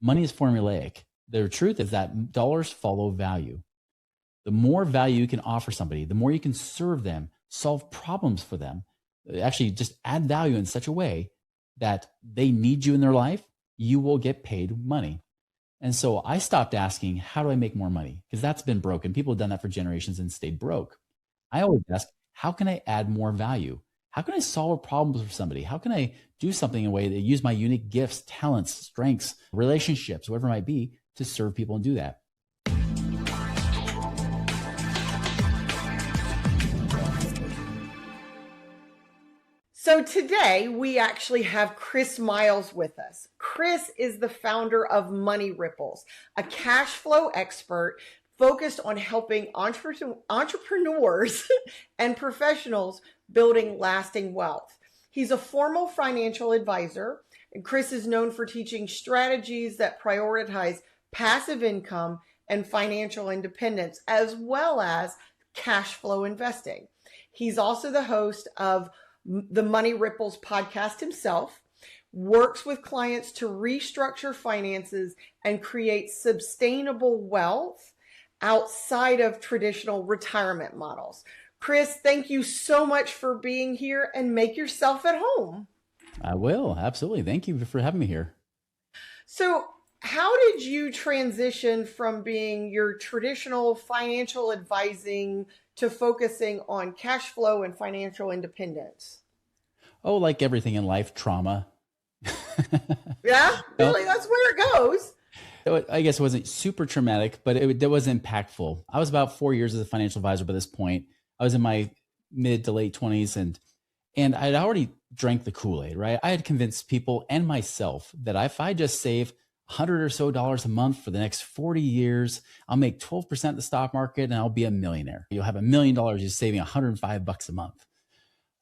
Money is formulaic. The truth is that dollars follow value. The more value you can offer somebody, the more you can serve them, solve problems for them, actually just add value in such a way that they need you in their life, you will get paid money. And so I stopped asking, how do I make more money? Because that's been broken. People have done that for generations and stayed broke. I always ask, how can I add more value? How can I solve a problem for somebody? How can I do something in a way that use my unique gifts, talents, strengths, relationships, whatever it might be, to serve people and do that? So today we actually have Chris Miles with us. Chris is the founder of Money Ripples, a cash flow expert focused on helping entrepreneurs and professionals building lasting wealth. He's a formal financial advisor, and Chris is known for teaching strategies that prioritize passive income and financial independence, as well as cash flow investing. He's also the host of the Money Ripples podcast himself, works with clients to restructure finances and create sustainable wealth outside of traditional retirement models. Chris, thank you so much for being here, and make yourself at home. I will. Absolutely. Thank you for having me here. So how did you transition from being your traditional financial advising to focusing on cash flow and financial independence? Oh, like everything in life, trauma. Yeah, really, that's where it goes. I guess it wasn't super traumatic, but it was impactful. I was about 4 years as a financial advisor by this point. I was in my mid to late 20s, and I'd already drank the Kool-Aid, right? I had convinced people and myself that if I just save $100 or so a month for the next 40 years, I'll make 12% in the stock market and I'll be a millionaire. You'll have $1 million just saving $105 a month.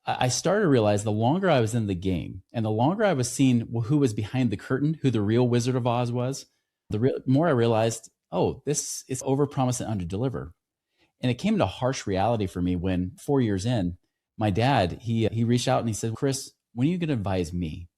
I started to realize the longer I was in the game and the longer I was seeing who was behind the curtain, who the real Wizard of Oz was, the more I realized, oh, this is overpromise and underdeliver. And it came to harsh reality for me when 4 years in, my dad, he reached out and he said, Chris, when are you going to advise me?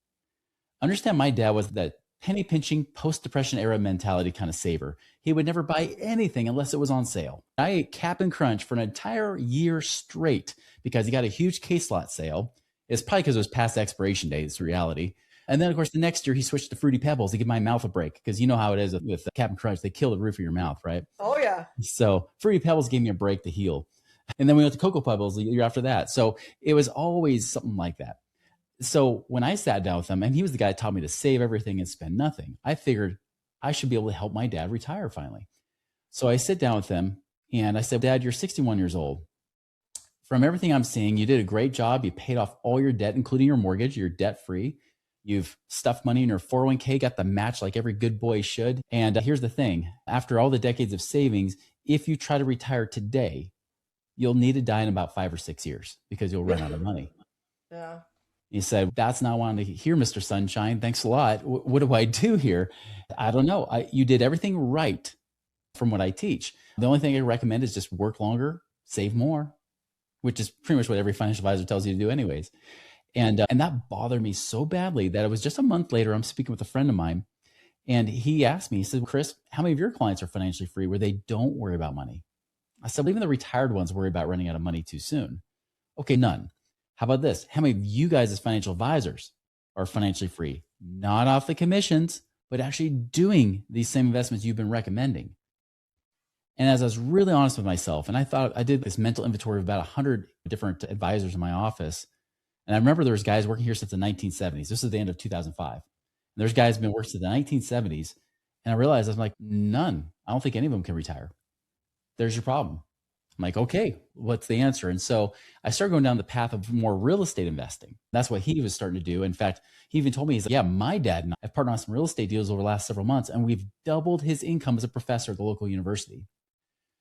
Understand, my dad was that penny pinching, post-depression era mentality kind of saver. He would never buy anything unless it was on sale. I ate Cap'n Crunch for an entire year straight because he got a huge K-Slot sale. It's probably because it was past expiration date. It's reality. And then, of course, the next year he switched to Fruity Pebbles to give my mouth a break, because you know how it is with Cap'n Crunch. They kill the roof of your mouth, right? Oh, yeah. So Fruity Pebbles gave me a break to heal. And then we went to Cocoa Pebbles the year after that. So it was always something like that. So when I sat down with him, and he was the guy that taught me to save everything and spend nothing, I figured I should be able to help my dad retire finally. So I sit down with him and I said, Dad, you're 61 years old. From everything I'm seeing, you did a great job. You paid off all your debt, including your mortgage. You're debt free. You've stuffed money in your 401k, got the match like every good boy should. And here's the thing. After all the decades of savings, if you try to retire today, you'll need to die in about 5 or 6 years because you'll run out of money. Yeah. He said, that's not what I wanted to hear, Mr. Sunshine. Thanks a lot. What do I do here? I don't know. You did everything right from what I teach. The only thing I recommend is just work longer, save more, which is pretty much what every financial advisor tells you to do anyways. And that bothered me so badly that it was just a month later, I'm speaking with a friend of mine, and he asked me, he said, Chris, how many of your clients are financially free where they don't worry about money? I said, even the retired ones worry about running out of money too soon. Okay, none. How about this? How many of you guys as financial advisors are financially free? Not off the commissions, but actually doing these same investments you've been recommending. And as I was really honest with myself, and I did this mental inventory of about 100 different advisors in my office. And I remember there was guys working here since the 1970s. This is the end of 2005. And there's guys who've been working since the 1970s. And I realized, I was like, none. I don't think any of them can retire. There's your problem. I'm like, okay, what's the answer? And so I started going down the path of more real estate investing. That's what he was starting to do. In fact, he even told me, he's like, yeah, my dad and I have partnered on some real estate deals over the last several months, and we've doubled his income as a professor at the local university.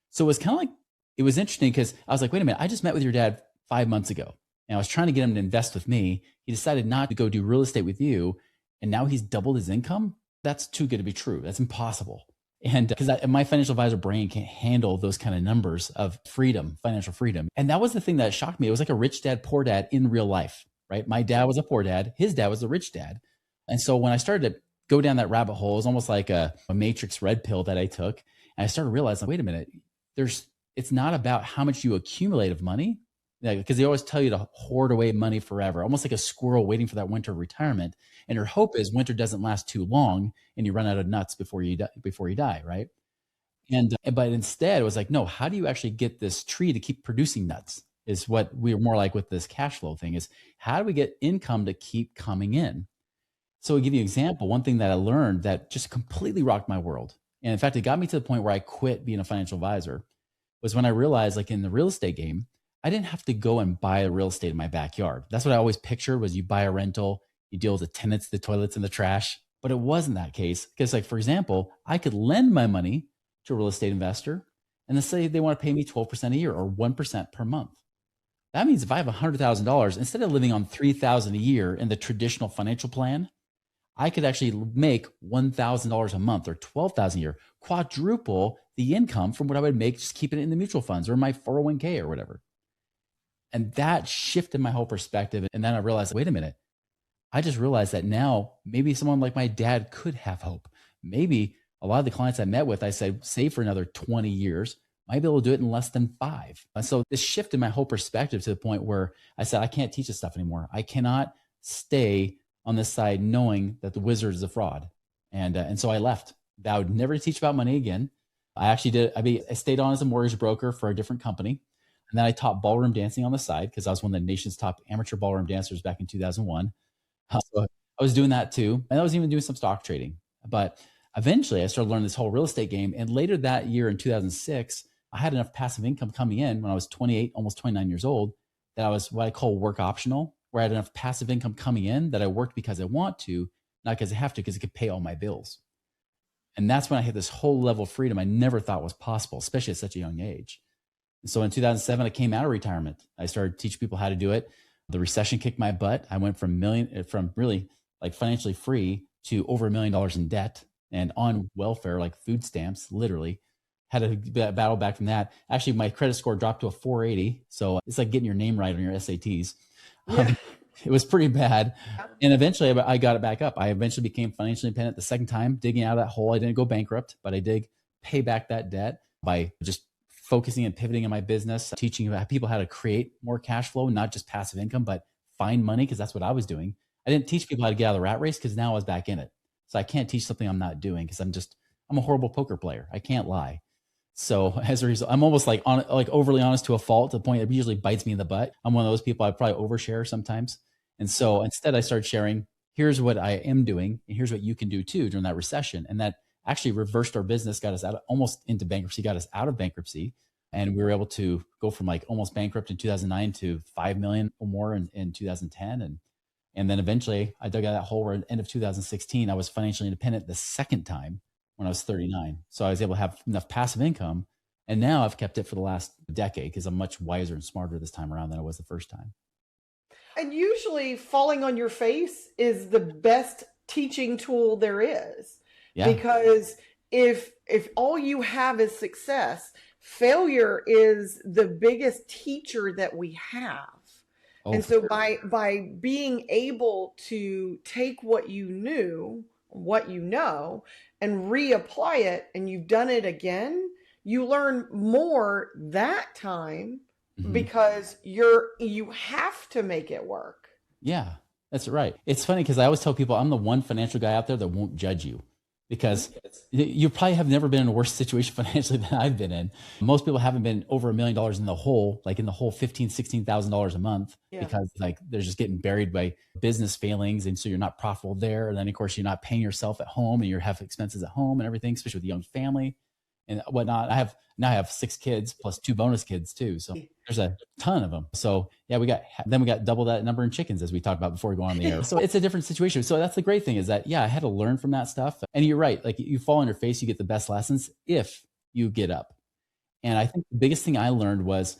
So it was kind of like, it was interesting because I was like, wait a minute, I just met with your dad 5 months ago, and I was trying to get him to invest with me. He decided not to go do real estate with you, and now he's doubled his income? That's too good to be true. That's impossible. And because my financial advisor brain can't handle those kind of numbers of freedom, financial freedom. And that was the thing that shocked me. It was like a rich dad, poor dad in real life, right? My dad was a poor dad. His dad was a rich dad. And so when I started to go down that rabbit hole. It's almost like a matrix red pill that I took. And I started realizing, wait a minute, it's not about how much you accumulate of money. Because they always tell you to hoard away money forever, almost like a squirrel waiting for that winter of retirement. And your hope is winter doesn't last too long and you run out of nuts before you die, right? But instead, it was like, no, how do you actually get this tree to keep producing nuts? Is what we were more like with this cash flow thing, is how do we get income to keep coming in? So I'll give you an example. One thing that I learned that just completely rocked my world. And in fact, it got me to the point where I quit being a financial advisor, was when I realized, like in the real estate game, I didn't have to go and buy a real estate in my backyard. That's what I always pictured, was you buy a rental, you deal with the tenants, the toilets, and the trash. But it wasn't that case. Because like, for example, I could lend my money to a real estate investor and then say they want to pay me 12% a year or 1% per month. That means if I have $100,000, instead of living on $3,000 a year in the traditional financial plan, I could actually make $1,000 a month or $12,000 a year, quadruple the income from what I would make just keeping it in the mutual funds or my 401k or whatever. And that shifted my whole perspective. And then I realized, wait a minute, I just realized that now maybe someone like my dad could have hope. Maybe a lot of the clients I met with, I said, save for another 20 years, might be able to do it in less than 5. And so this shifted my whole perspective to the point where I said, I can't teach this stuff anymore. I cannot stay on this side knowing that the wizard is a fraud. And so I left. Vowed never to teach about money again. I actually did. I stayed on as a mortgage broker for a different company. And then I taught ballroom dancing on the side because I was one of the nation's top amateur ballroom dancers back in 2001. So I was doing that too. And I was even doing some stock trading. But eventually I started learning this whole real estate game. And later that year in 2006, I had enough passive income coming in when I was 28, almost 29 years old, that I was what I call work optional, where I had enough passive income coming in that I worked because I want to, not because I have to, because it could pay all my bills. And that's when I hit this whole level of freedom I never thought was possible, especially at such a young age. And so in 2007, I came out of retirement. I started teaching people how to do it. The recession kicked my butt. I went from really like financially free to over $1 million in debt and on welfare, like food stamps, literally. Had a battle back from that. Actually, my credit score dropped to a 480. So it's like getting your name right on your SATs. Yeah. It was pretty bad. And eventually I got it back up. I eventually became financially independent the second time, digging out of that hole. I didn't go bankrupt, but I did pay back that debt by just focusing and pivoting in my business, teaching people how to create more cash flow, not just passive income, but find money, because that's what I was doing. I didn't teach people how to get out of the rat race because now I was back in it. So I can't teach something I'm not doing because I'm a horrible poker player. I can't lie. So as a result, I'm almost like overly honest to a fault, to the point that it usually bites me in the butt. I'm one of those people, I probably overshare sometimes. And so instead I started sharing, here's what I am doing, and here's what you can do too during that recession. And that actually reversed our business, got us almost into bankruptcy, got us out of bankruptcy. And we were able to go from like almost bankrupt in 2009 to 5 million or more in 2010. And then eventually I dug out that hole where at the end of 2016, I was financially independent the second time when I was 39. So I was able to have enough passive income. And now I've kept it for the last decade because I'm much wiser and smarter this time around than I was the first time. And usually falling on your face is the best teaching tool there is. Yeah. Because if all you have is success, failure is the biggest teacher that we have. Oh, And so sure. by being able to take what you knew, what you know, and reapply it, and you've done it again, you learn more that time because you have to make it work. Yeah, that's right. It's funny because I always tell people I'm the one financial guy out there that won't judge you, because you probably have never been in a worse situation financially than I've been in. Most people haven't been over $1 million in the hole, like in the whole $15,000, $16,000 a month, because like they're just getting buried by business failings. And so you're not profitable there. And then of course you're not paying yourself at home, and you have expenses at home and everything, especially with a young family and whatnot. I have 6 kids plus 2 bonus kids too. So there's a ton of them. So yeah, we got double that number in chickens, as we talked about before we go on the air. So it's a different situation. So that's the great thing, is that, yeah, I had to learn from that stuff. And you're right. Like, you fall on your face, you get the best lessons if you get up. And I think the biggest thing I learned was,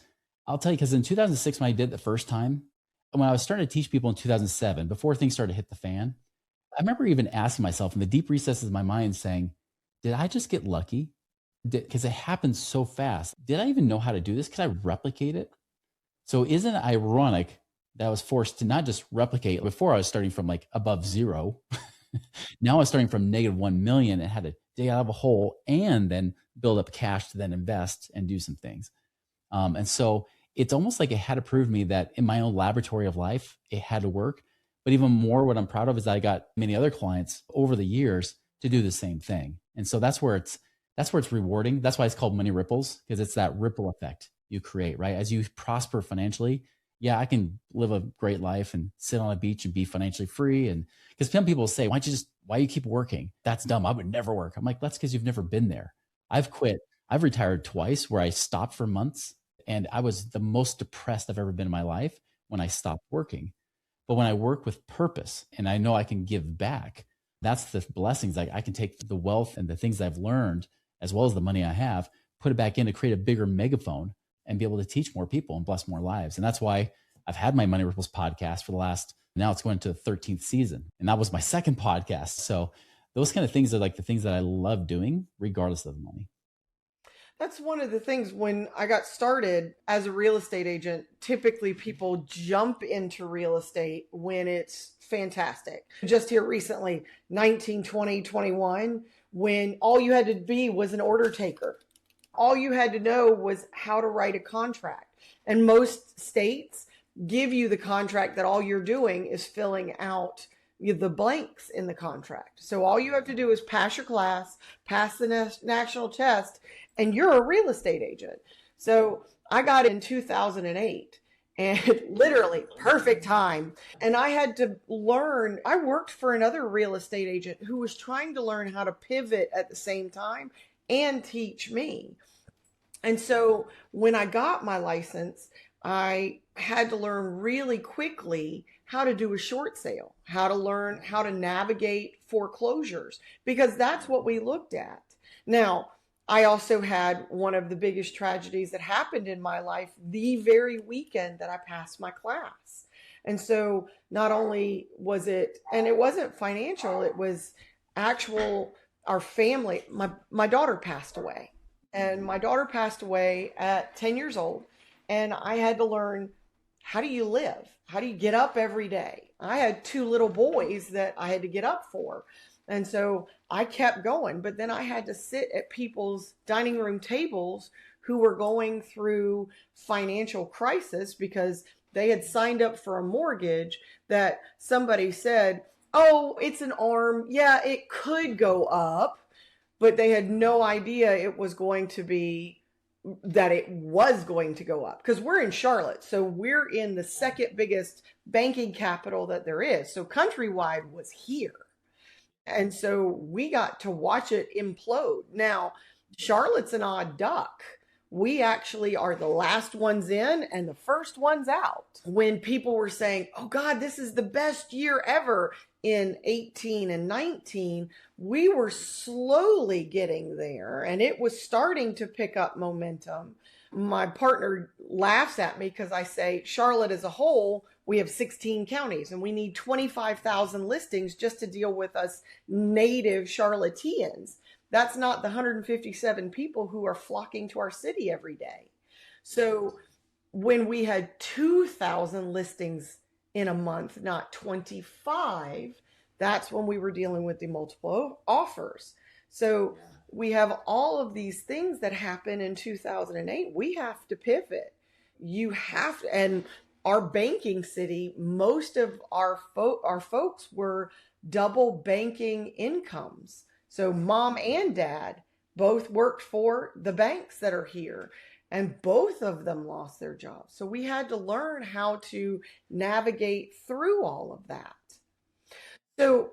I'll tell you, because in 2006, when I did it the first time, when I was starting to teach people in 2007, before things started to hit the fan, I remember even asking myself in the deep recesses of my mind, saying, did I just get lucky? Because it happened so fast. Did I even know how to do this? Could I replicate it? So isn't it ironic that I was forced to not just replicate? Before, I was starting from like above zero Now I was starting from negative 1 million and had to dig out of a hole and then build up cash to then invest and do some things. And so it's almost like it had to prove to me that in my own laboratory of life, it had to work. But even more, what I'm proud of is that I got many other clients over the years to do the same thing. And so that's where it's rewarding. That's why it's called money ripples, because it's that ripple effect you create, right? As you prosper financially, yeah, I can live a great life and sit on a beach and be financially free. And because some people say, why you keep working? That's dumb. I would never work. I'm like, that's because you've never been there. I've quit. I've retired twice where I stopped for months and I was the most depressed I've ever been in my life when I stopped working. But when I work with purpose and I know I can give back, that's the blessings. Like I can take the wealth and the things I've learned, as well as the money I have, put it back in to create a bigger megaphone and be able to teach more people and bless more lives. And that's why I've had my Money Ripples podcast for the last, now it's going to the 13th season. And that was my second podcast. So those kind of things are like the things that I love doing, regardless of the money. That's one of the things when I got started as a real estate agent. Typically, people jump into real estate when it's fantastic. Just here recently, 19, 20, 21, when all you had to be was an order taker. All you had to know was how to write a contract. And most states give you the contract that all you're doing is filling out the blanks in the contract. So all you have to do is pass your class, pass the national test, and you're a real estate agent. So I got in 2008 and literally perfect time. And I had to learn, I worked for another real estate agent who was trying to learn how to pivot at the same time and teach me. And so when I got my license, I had to learn really quickly how to do a short sale, how to learn how to navigate foreclosures, because that's what we looked at. Now, I also had one of the biggest tragedies that happened in my life the very weekend that I passed my class. And so not only was it, and it wasn't financial, it was actual, our family, my daughter passed away. And my daughter passed away at 10 years old. And I had to learn, how do you live? How do you get up every day? I had two little boys that I had to get up for. And so I kept going, but then I had to sit at people's dining room tables who were going through financial crisis because they had signed up for a mortgage that somebody said, oh, it's an ARM. Yeah, it could go up, but they had no idea it was going to be, that it was going to go up, because we're in Charlotte. So we're in the second biggest banking capital that there is. So Countrywide was here. And so we got to watch it implode. Now, Charlotte's an odd duck. We actually are the last ones in and the first ones out. When people were saying, oh God, this is the best year ever in 18 and 19, we were slowly getting there and it was starting to pick up momentum. My partner laughs at me because I say, Charlotte as a whole, we have 16 counties and we need 25,000 listings just to deal with us native Charlotteans. That's not the 157 people who are flocking to our city every day. So when we had 2,000 listings in a month, not 25, that's when we were dealing with the multiple offers. So we have all of these things that happen in 2008. We have to pivot. You have to, and our banking city, most of our folks were double banking incomes. So mom and dad both worked for the banks that are here, and both of them lost their jobs. So we had to learn how to navigate through all of that. So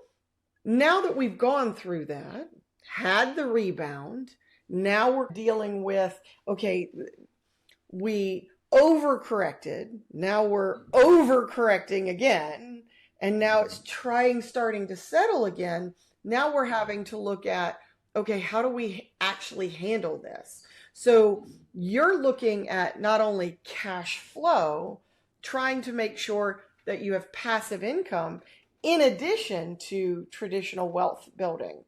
now that we've gone through that, had the rebound, now we're dealing with, okay, we overcorrected, now we're overcorrecting again, and now it's starting to settle again. Now we're having to look at, okay, how do we actually handle this? So you're looking at not only cash flow, trying to make sure that you have passive income in addition to traditional wealth building.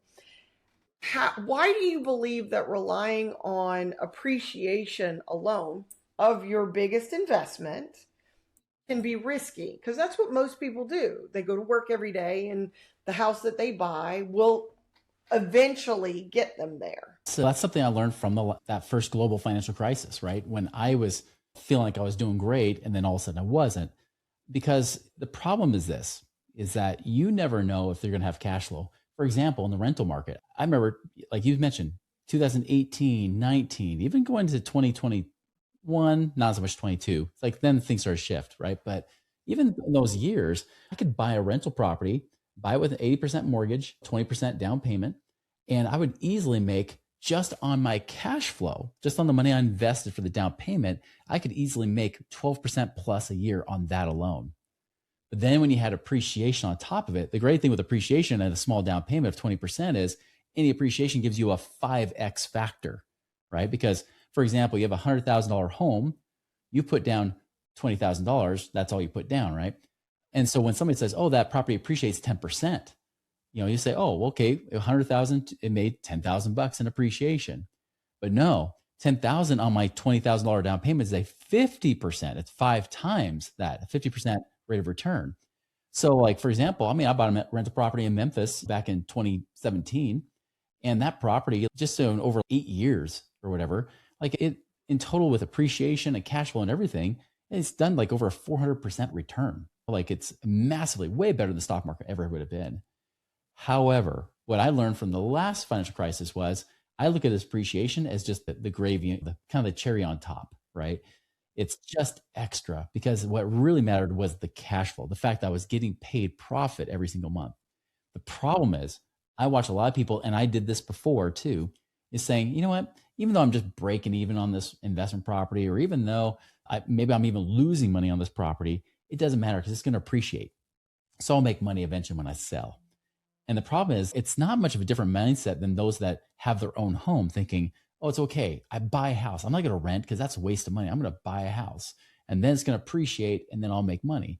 Why do you believe that relying on appreciation alone of your biggest investment can be risky because that's what most people do. They go to work every day, and the house that they buy will eventually get them there. So that's something I learned from that first global financial crisis, right? When I was feeling like I was doing great and then all of a sudden I wasn't. Because the problem is this, is that you never know if they're going to have cash flow. For example, in the rental market, I remember, like you mentioned, 2018, 19, even going to 2021, not so much 22. It's like then things started to shift, right? But even in those years, I could buy a rental property, buy it with an 80% mortgage, 20% down payment, and I would easily make just on my cash flow, just on the money I invested for the down payment, I could easily make 12% plus a year on that alone. But then when you had appreciation on top of it, the great thing with appreciation and a small down payment of 20% is any appreciation gives you a 5x factor, right? Because for example, you have a $100,000 home, you put down $20,000, that's all you put down, right? And so when somebody says, oh, that property appreciates 10%, you say, oh, well, okay, 100,000, it made 10,000 bucks in appreciation. But no, 10,000 on my $20,000 down payment is a 50%. It's 5 times that, a 50% rate of return. So like, for example, I bought a rental property in Memphis back in 2017, and that property just in over 8 years or whatever, like it in total with appreciation and cash flow and everything, it's done like over a 400% return. Like it's massively way better than the stock market ever would have been. However, what I learned from the last financial crisis was I look at this appreciation as just the gravy, the kind of the cherry on top, right? It's just extra because what really mattered was the cash flow, the fact that I was getting paid profit every single month. The problem is I watch a lot of people, and I did this before too, is saying, you know what, even though I'm just breaking even on this investment property, or even though maybe I'm even losing money on this property, it doesn't matter because it's going to appreciate. So I'll make money eventually when I sell. And the problem is it's not much of a different mindset than those that have their own home thinking, oh, it's okay. I buy a house. I'm not going to rent because that's a waste of money. I'm going to buy a house and then it's going to appreciate and then I'll make money.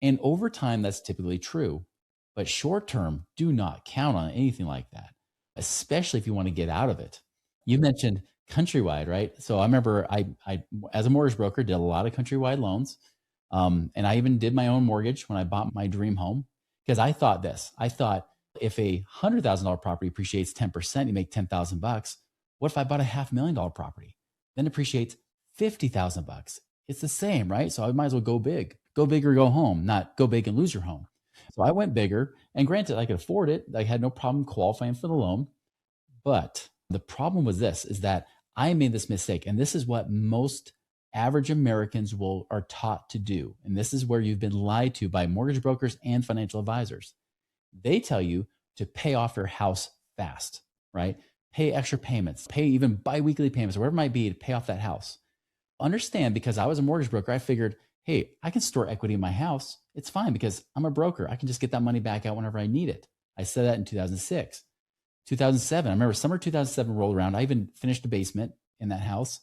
And over time, that's typically true. But short term, do not count on anything like that, especially if you want to get out of it. You mentioned Countrywide, right? So I remember I as a mortgage broker, did a lot of Countrywide loans. And I even did my own mortgage when I bought my dream home because I thought if a $100,000 property appreciates 10%, you make 10,000 bucks. What if I bought a $500,000 property? Then it appreciates 50,000 bucks. It's the same, right? So I might as well go big or go home, not go big and lose your home. So I went bigger, and granted, I could afford it. I had no problem qualifying for the loan. But the problem was this, is that I made this mistake. And this is what most average Americans are taught to do. And this is where you've been lied to by mortgage brokers and financial advisors. They tell you to pay off your house fast, right? Pay extra payments, pay even biweekly payments, or whatever it might be to pay off that house. Understand, because I was a mortgage broker, I figured, hey, I can store equity in my house. It's fine because I'm a broker. I can just get that money back out whenever I need it. I said that in 2006. 2007, I remember summer 2007 rolled around. I even finished a basement in that house,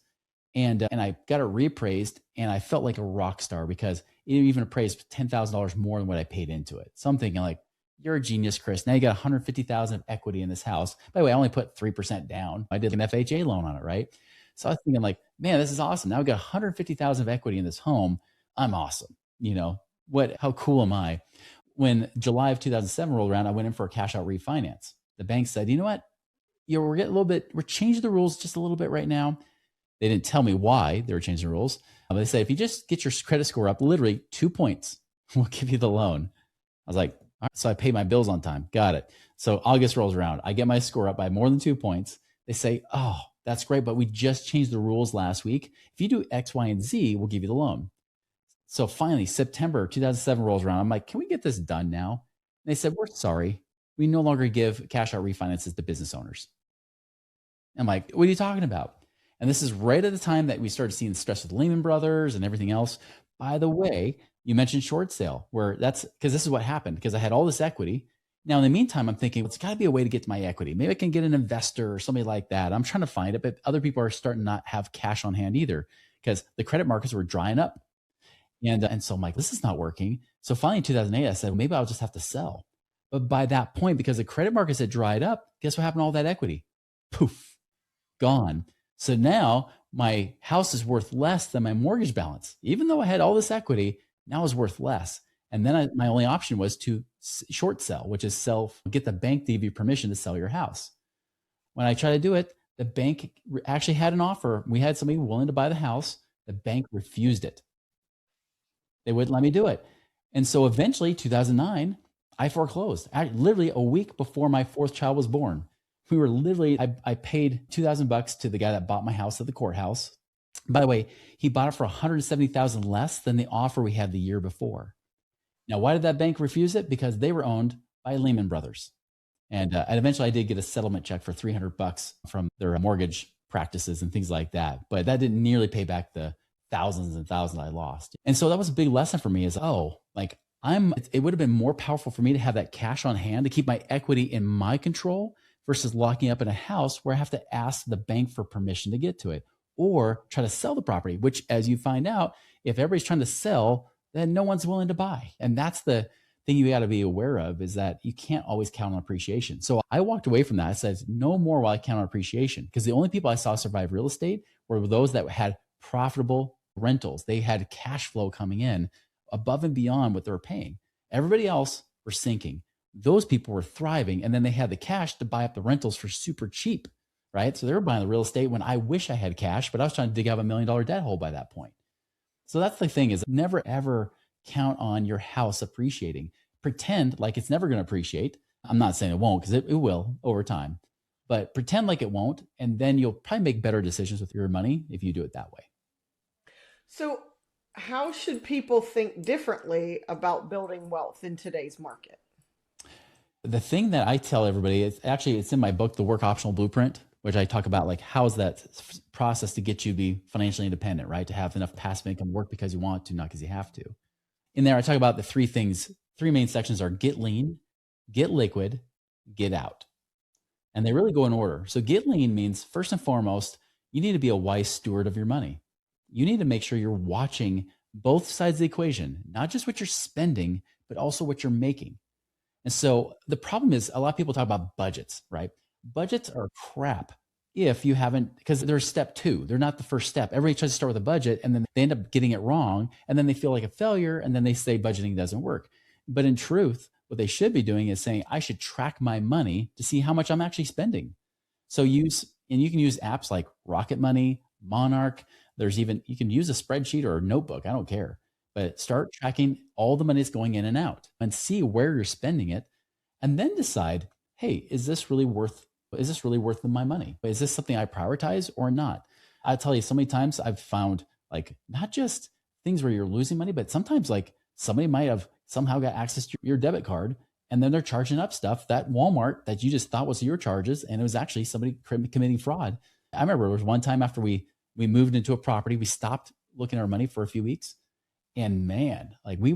and I got it reappraised, and I felt like a rock star because it even appraised $10,000 more than what I paid into it. So I'm thinking like, you're a genius, Chris. Now you got 150,000 of equity in this house. By the way, I only put 3% down. I did an FHA loan on it, right? So I was thinking like, man, this is awesome. Now we got 150,000 of equity in this home. I'm awesome. How cool am I? When July of 2007 rolled around, I went in for a cash out refinance. The bank said, you know what? We're getting we're changing the rules just a little bit right now. They didn't tell me why they were changing the rules. But they said, if you just get your credit score up, literally 2 points, we'll give you the loan. I was like, all right. So I pay my bills on time. Got it. So August rolls around. I get my score up by more than 2 points. They say, oh, that's great, but we just changed the rules last week. If you do X, Y, and Z, we'll give you the loan. So finally, September 2007 rolls around. I'm like, can we get this done now? And they said, we're sorry. We no longer give cash out refinances to business owners. I'm like, what are you talking about? And this is right at the time that we started seeing the stress with Lehman Brothers and everything else. By the way, you mentioned short sale, where that's because this is what happened, because I had all this equity. Now, in the meantime, I'm thinking, it's got to be a way to get to my equity. Maybe I can get an investor or somebody like that. I'm trying to find it, but other people are starting to not have cash on hand either because the credit markets were drying up. And so I'm like, this is not working. So finally in 2008, I said, well, maybe I'll just have to sell. But by that point, because the credit markets had dried up, guess what happened to all that equity? Poof, gone. So now my house is worth less than my mortgage balance. Even though I had all this equity, Now it's worth less. And then my only option was to short sell, which is get the bank to give you permission to sell your house. When I tried to do it, the bank actually had an offer. We had somebody willing to buy the house. The bank refused it. They wouldn't let me do it. And so eventually, 2009, I foreclosed. Literally a week before my fourth child was born. We were literally, I paid $2,000 to the guy that bought my house at the courthouse. By the way, he bought it for $170,000 less than the offer we had the year before. Now, why did that bank refuse it? Because they were owned by Lehman Brothers. And eventually I did get a settlement check for $300 from their mortgage practices and things like that. But that didn't nearly pay back the thousands and thousands I lost. And so that was a big lesson for me is, it would have been more powerful for me to have that cash on hand to keep my equity in my control versus locking up in a house where I have to ask the bank for permission to get to it or try to sell the property, which as you find out, if everybody's trying to sell, then no one's willing to buy. And that's the thing you got to be aware of is that you can't always count on appreciation. So I walked away from that. I said, no more will I count on appreciation because the only people I saw survive real estate were those that had profitable rentals. They had cash flow coming in above and beyond what they were paying. Everybody else were sinking. Those people were thriving. And then they had the cash to buy up the rentals for super cheap, right? So they were buying the real estate when I wish I had cash, but I was trying to dig out $1 million debt hole by that point. So that's the thing is never, ever count on your house appreciating. Pretend like it's never going to appreciate. I'm not saying it won't because it will over time, but pretend like it won't. And then you'll probably make better decisions with your money if you do it that way. So how should people think differently about building wealth in today's market? The thing that I tell everybody is actually, it's in my book, The Work Optional Blueprint, which I talk about like, how is that process to get you to be financially independent, right? To have enough passive income, work because you want to, not because you have to. In there, I talk about the three things. Three main sections are get lean, get liquid, get out. And they really go in order. So get lean means first and foremost, you need to be a wise steward of your money. You need to make sure you're watching both sides of the equation, not just what you're spending, but also what you're making. And so the problem is a lot of people talk about budgets, right? Budgets are crap if you haven't, because they're step two. They're not the first step. Everybody tries to start with a budget and then they end up getting it wrong. And then they feel like a failure. And then they say budgeting doesn't work. But in truth, what they should be doing is saying, I should track my money to see how much I'm actually spending. So you can use apps like Rocket Money, Monarch. You can use a spreadsheet or a notebook. I don't care, but start tracking all the money that's going in and out and see where you're spending it. And then decide, hey, is this really worth my money? Is this something I prioritize or not? I'll tell you, so many times I've found like not just things where you're losing money, but sometimes like somebody might have somehow got access to your debit card and then they're charging up stuff that Walmart that you just thought was your charges. And it was actually somebody committing fraud. I remember there was one time after we moved into a property, we stopped looking at our money for a few weeks. And man, like we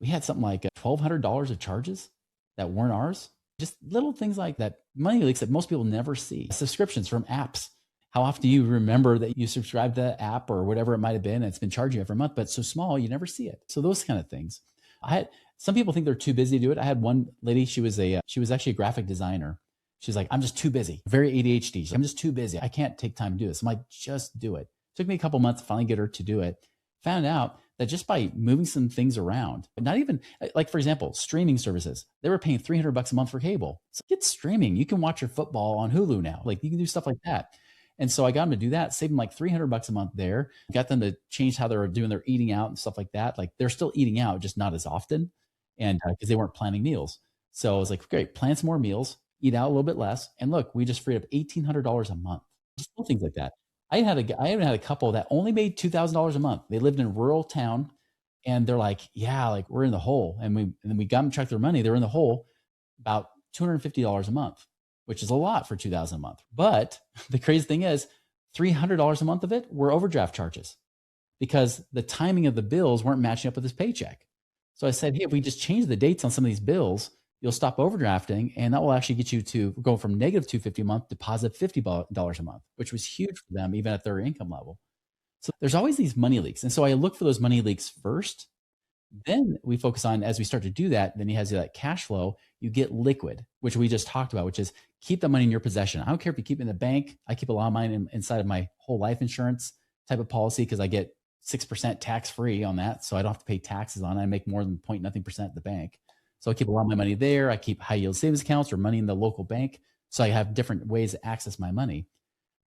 had something like $1,200 of charges that weren't ours. Just little things like that, money leaks that most people never see. Subscriptions from apps. How often do you remember that you subscribed to that app or whatever it might have been, and it's been charging you every month, but it's so small, you never see it. So those kind of things. Some people think they're too busy to do it. I had one lady, she was actually a graphic designer. She's like, I'm just too busy, very ADHD. I'm just too busy. I can't take time to do this. I'm like, just do it. Took me a couple months to finally get her to do it. Found out that just by moving some things around, but not even like, for example, streaming services, they were paying $300 a month for cable. So get streaming. You can watch your football on Hulu now. Like you can do stuff like that. And so I got them to do that, save them like $300 a month there, got them to change how they were doing their eating out and stuff like that. Like they're still eating out, just not as often. And because they weren't planning meals. So I was like, great, plan some more meals, eat out a little bit less. And look, we just freed up $1,800 a month. Just little things like that. I even had a couple that only made $2,000 a month. They lived in a rural town and they're like, yeah, like we're in the hole. And then we got them to track their money. They were in the hole about $250 a month, which is a lot for $2,000 a month. But the crazy thing is $300 a month of it were overdraft charges because the timing of the bills weren't matching up with his paycheck. So I said, hey, if we just change the dates on some of these bills, you'll stop overdrafting and that will actually get you to go from negative $250 a month to positive $50 a month, which was huge for them, even at their income level. So there's always these money leaks. And so I look for those money leaks first. Then we focus on, as we start to do that, then he has that cash flow, you get liquid, which we just talked about, which is keep the money in your possession. I don't care if you keep it in the bank. I keep a lot of mine inside of my whole life insurance type of policy because I get 6% tax free on that. So I don't have to pay taxes on it. I make more than point nothing percent at the bank. So I keep a lot of my money there. I keep high yield savings accounts or money in the local bank. So I have different ways to access my money,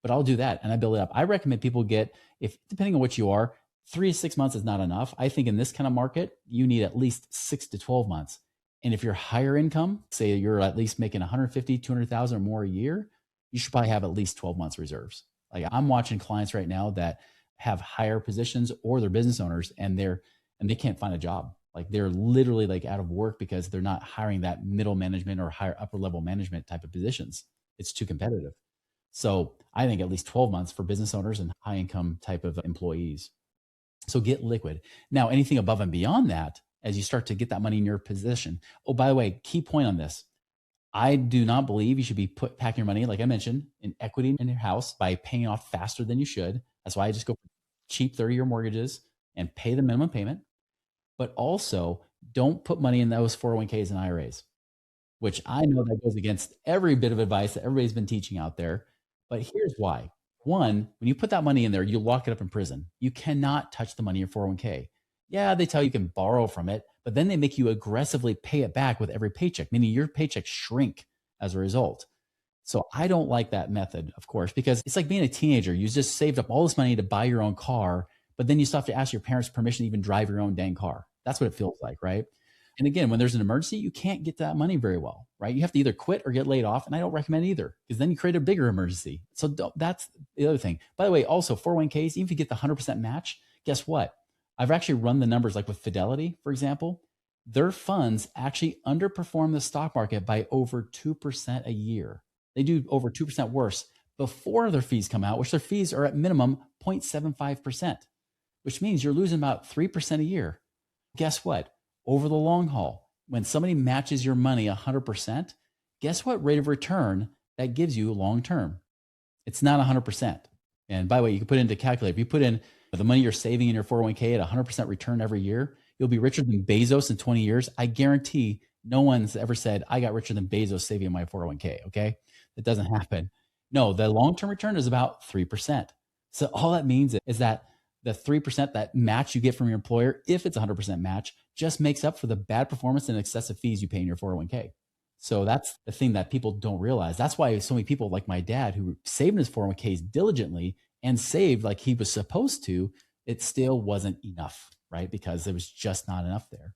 but I'll do that and I build it up. I recommend people get, if depending on what you are, 3 to 6 months is not enough. I think in this kind of market, you need at least 6 to 12 months. And if you're higher income, say you're at least making 150, 200,000 or more a year, you should probably have at least 12 months reserves. Like I'm watching clients right now that have higher positions or they're business owners and they can't find a job. Like they're literally like out of work because they're not hiring that middle management or higher upper level management type of positions. It's too competitive. So I think at least 12 months for business owners and high income type of employees. So get liquid. Now, anything above and beyond that, as you start to get that money in your possession. Oh, by the way, key point on this. I do not believe you should be packing your money, like I mentioned, in equity in your house by paying off faster than you should. That's why I just go for cheap 30-year mortgages and pay the minimum payment. But also don't put money in those 401ks and IRAs, which I know that goes against every bit of advice that everybody's been teaching out there. But here's why. One, when you put that money in there, you lock it up in prison. You cannot touch the money in your 401k. Yeah, they tell you can borrow from it, but then they make you aggressively pay it back with every paycheck, meaning your paychecks shrink as a result. So I don't like that method, of course, because it's like being a teenager. You just saved up all this money to buy your own car, but then you still have to ask your parents permission to even drive your own dang car. That's what it feels like, right? And again, when there's an emergency, you can't get that money very well, right? You have to either quit or get laid off. And I don't recommend either because then you create a bigger emergency. So that's the other thing. By the way, also 401ks, even if you get the 100% match, guess what? I've actually run the numbers like with Fidelity, for example. Their funds actually underperform the stock market by over 2% a year. They do over 2% worse before their fees come out, which their fees are at minimum 0.75%, which means you're losing about 3% a year. Guess what? Over the long haul, when somebody matches your money 100%, guess what rate of return that gives you long term? It's not 100%. And by the way, you can put it into calculator. If you put in the money you're saving in your 401k at 100% return every year, you'll be richer than Bezos in 20 years. I guarantee no one's ever said, I got richer than Bezos saving in my 401k. Okay. That doesn't happen. No, the long-term return is about 3%. So all that means is that the 3% that match you get from your employer, if it's 100% match, just makes up for the bad performance and excessive fees you pay in your 401k. So that's the thing that people don't realize. That's why so many people like my dad who saved in his 401ks diligently and saved like he was supposed to, it still wasn't enough, right? Because there was just not enough there.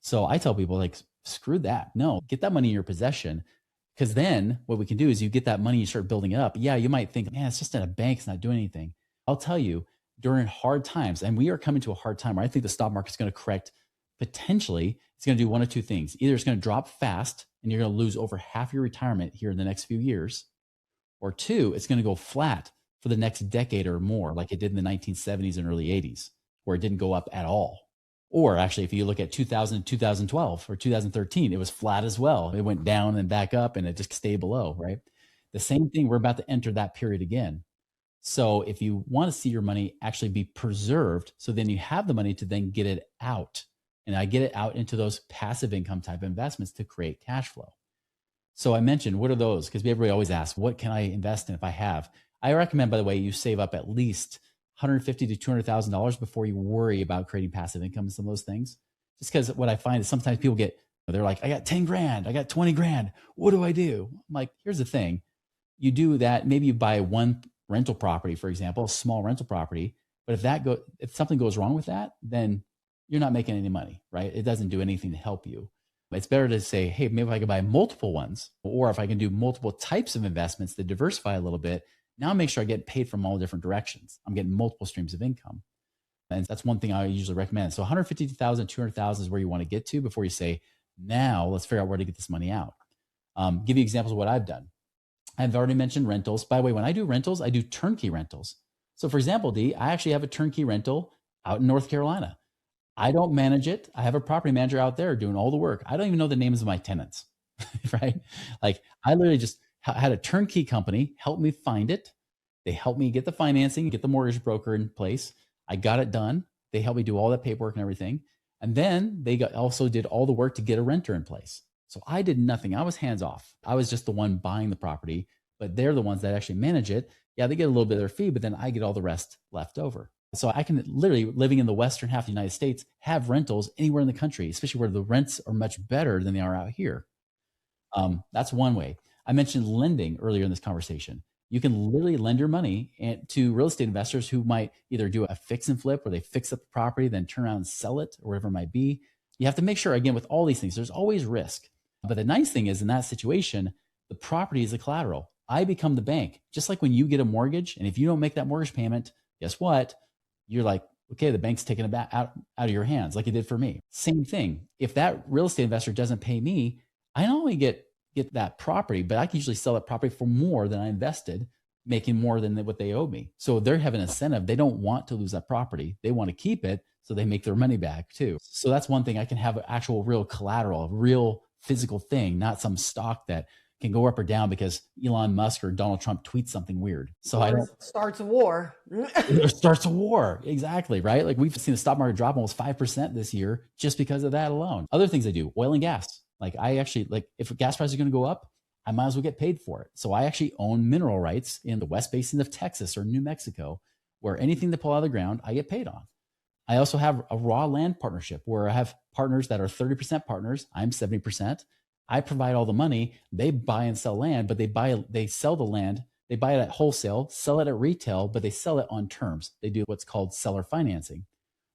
So I tell people like, screw that. No, get that money in your possession. Because then what we can do is you get that money, you start building it up. Yeah, you might think, man, it's just in a bank, it's not doing anything. I'll tell you, during hard times, and we are coming to a hard time where I think the stock market is going to correct. Potentially, it's going to do one of two things. Either it's going to drop fast and you're going to lose over half your retirement here in the next few years, or two, it's going to go flat for the next decade or more, like it did in the 1970s and early 80s, where it didn't go up at all. Or actually, if you look at 2000, 2012 or 2013, it was flat as well. It went down and back up and it just stayed below, right? The same thing, we're about to enter that period again. So if you want to see your money actually be preserved, so then you have the money to then get it out. And I get it out into those passive income type investments to create cash flow. So I mentioned, what are those? Because everybody always asks, what can I invest in if I have? I recommend, by the way, you save up at least $150,000 to $200,000 before you worry about creating passive income and some of those things. Just because what I find is sometimes people they're like, I got 10 grand, I got 20 grand. What do I do? I'm like, here's the thing. You do that. Maybe you buy one rental property, for example, a small rental property. But if something goes wrong with that, then you're not making any money, right? It doesn't do anything to help you. It's better to say, hey, maybe if I can buy multiple ones, or if I can do multiple types of investments to diversify a little bit, now make sure I get paid from all different directions. I'm getting multiple streams of income. And that's one thing I usually recommend. So 150,000, 200,000 is where you want to get to before you say, now let's figure out where to get this money out. Give you examples of what I've done. I've already mentioned rentals. By the way, when I do rentals, I do turnkey rentals. So for example, I actually have a turnkey rental out in North Carolina. I don't manage it. I have a property manager out there doing all the work. I don't even know the names of my tenants, right? Like I literally just had a turnkey company help me find it. They helped me get the financing, get the mortgage broker in place. I got it done. They helped me do all that paperwork and everything. And then they also did all the work to get a renter in place. So I did nothing. I was hands off. I was just the one buying the property, but they're the ones that actually manage it. Yeah, they get a little bit of their fee, but then I get all the rest left over. So I can literally, living in the western half of the United States, have rentals anywhere in the country, especially where the rents are much better than they are out here. That's one way. I mentioned lending earlier in this conversation. You can literally lend your money to real estate investors who might either do a fix and flip where they fix up the property, then turn around and sell it or whatever it might be. You have to make sure, again, with all these things, there's always risk. But the nice thing is in that situation, the property is the collateral. I become the bank. Just like when you get a mortgage, and if you don't make that mortgage payment, guess what? You're like, okay, the bank's taking it back out of your hands like it did for me. Same thing. If that real estate investor doesn't pay me, I not only get that property, but I can usually sell that property for more than I invested, making more than what they owe me. So they have an incentive. They don't want to lose that property. They want to keep it so they make their money back too. So that's one thing. I can have actual real collateral, a real physical thing, not some stock that can go up or down because Elon Musk or Donald Trump tweets something weird. So I don't starts a war. It starts a war. Exactly. Right. Like we've seen the stock market drop almost 5% this year just because of that alone. Other things I do, oil and gas. Like I actually, like if gas prices are going to go up, I might as well get paid for it. So I actually own mineral rights in the West Basin of Texas or New Mexico, where anything that pull out of the ground, I get paid on. I also have a raw land partnership where I have partners that are 30% partners. I'm 70%. I provide all the money. They buy and sell land, but they sell the land. They buy it at wholesale, sell it at retail, but they sell it on terms. They do what's called seller financing.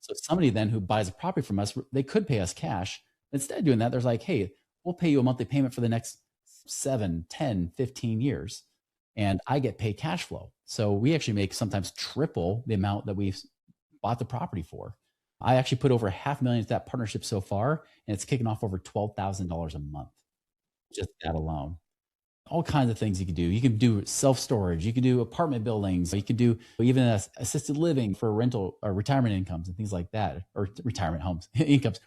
So somebody then who buys a property from us, they could pay us cash. Instead of doing that, there's like, hey, we'll pay you a monthly payment for the next 7, 10, 15 years. And I get paid cash flow. So we actually make sometimes triple the amount that we've bought the property for. I actually put over $500,000 into that partnership so far, and it's kicking off over $12,000 a month. Just that alone. All kinds of things you can do. You can do self-storage. You can do apartment buildings. You can do even assisted living for rental or retirement incomes and things like that, or retirement homes,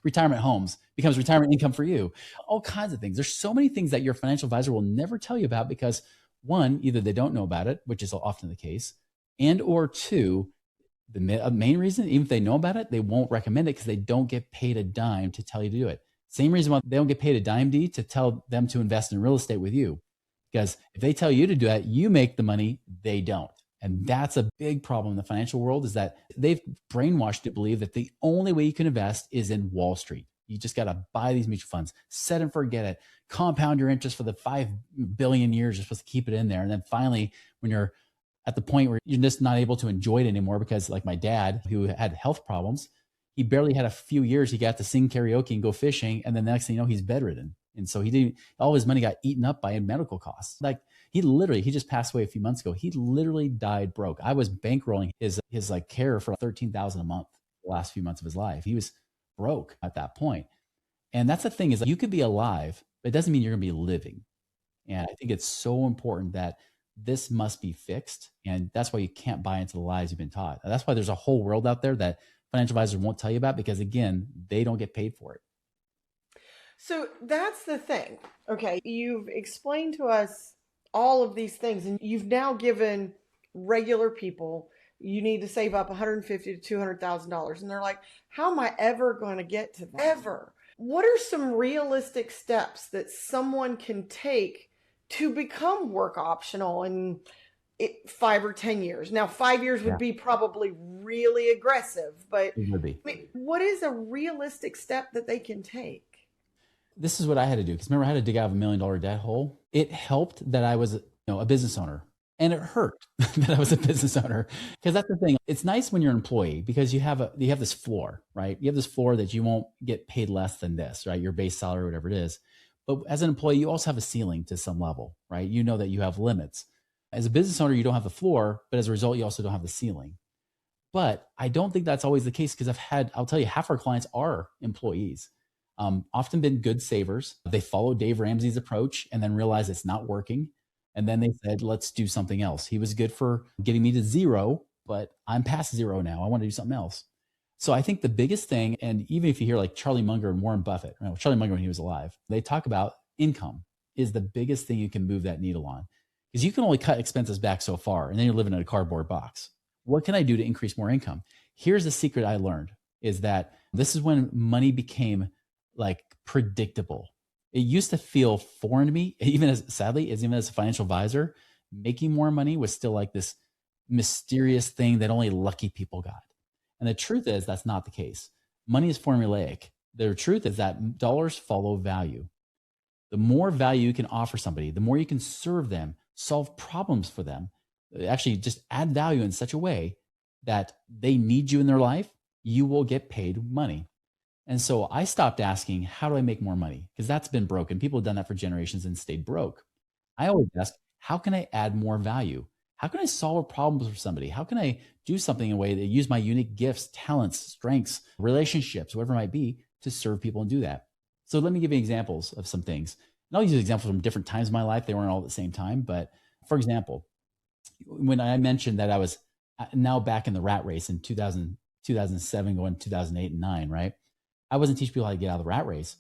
retirement homes becomes retirement income for you. All kinds of things. There's so many things that your financial advisor will never tell you about because one, either they don't know about it, which is often the case, and or two, the main reason, even if they know about it, they won't recommend it because they don't get paid a dime to tell you to do it. Same reason why they don't get paid a dime D to tell them to invest in real estate with you. Because if they tell you to do that, you make the money, they don't. And that's a big problem in the financial world, is that they've brainwashed to believe that the only way you can invest is in Wall Street. You just got to buy these mutual funds, set and forget it, compound your interest for the 5 billion years you're supposed to keep it in there. And then finally, when you're at the point where you're just not able to enjoy it anymore, because like my dad, who had health problems, he barely had a few years. He got to sing karaoke and go fishing. And then the next thing you know, he's bedridden. And so all his money got eaten up by medical costs. Like he just passed away a few months ago. He literally died broke. I was bankrolling his like care for $13,000 a month the last few months of his life. He was broke at that point. And that's the thing, is that you could be alive, but it doesn't mean you're going to be living. And I think it's so important that this must be fixed. And that's why you can't buy into the lies you've been taught. And that's why there's a whole world out there that financial advisors won't tell you about, because again, they don't get paid for it. So that's the thing. Okay. You've explained to us all of these things, and you've now given regular people, you need to save up $150,000 to $200,000. And they're like, how am I ever going to get to that? Ever? What are some realistic steps that someone can take to become work optional in 5 or 10 years? Now, 5 years would be probably really aggressive, but it would be. I mean, what is a realistic step that they can take? This is what I had to do. Because remember, I had to dig out of $1 million debt hole. It helped that I was a business owner. And it hurt that I was a business owner. Because that's the thing. It's nice when you're an employee because you have this floor, right? You have this floor that you won't get paid less than this, right? Your base salary, whatever it is. But as an employee, you also have a ceiling to some level, right? You know that you have limits. As a business owner, you don't have the floor, but as a result, you also don't have the ceiling. But I don't think that's always the case, because I'll tell you, half our clients are employees. Often been good savers. They followed Dave Ramsey's approach and then realized it's not working. And then they said, let's do something else. He was good for getting me to zero, but I'm past zero now. I want to do something else. So I think the biggest thing, and even if you hear like Charlie Munger and Warren Buffett, Charlie Munger when he was alive, they talk about income is the biggest thing you can move that needle on, because you can only cut expenses back so far, and then you're living in a cardboard box. What can I do to increase more income? Here's the secret I learned, is that this is when money became like predictable. It used to feel foreign to me, even as a financial advisor. Making more money was still like this mysterious thing that only lucky people got. And the truth is that's not the case. Money is formulaic. The truth is that dollars follow value. The more value you can offer somebody, the more you can serve them, solve problems for them, actually just add value in such a way that they need you in their life, you will get paid money. And so I stopped asking, how do I make more money? Because that's been broken. People have done that for generations and stayed broke. I always ask, how can I add more value? How can I solve problems for somebody? How can I do something in a way that use my unique gifts, talents, strengths, relationships, whatever it might be, to serve people and do that? So let me give you examples of some things. And I'll use examples from different times in my life. They weren't all at the same time. But for example, when I mentioned that I was now back in the rat race in 2007, going 2008 and 9, right? I wasn't teaching people how to get out of the rat race,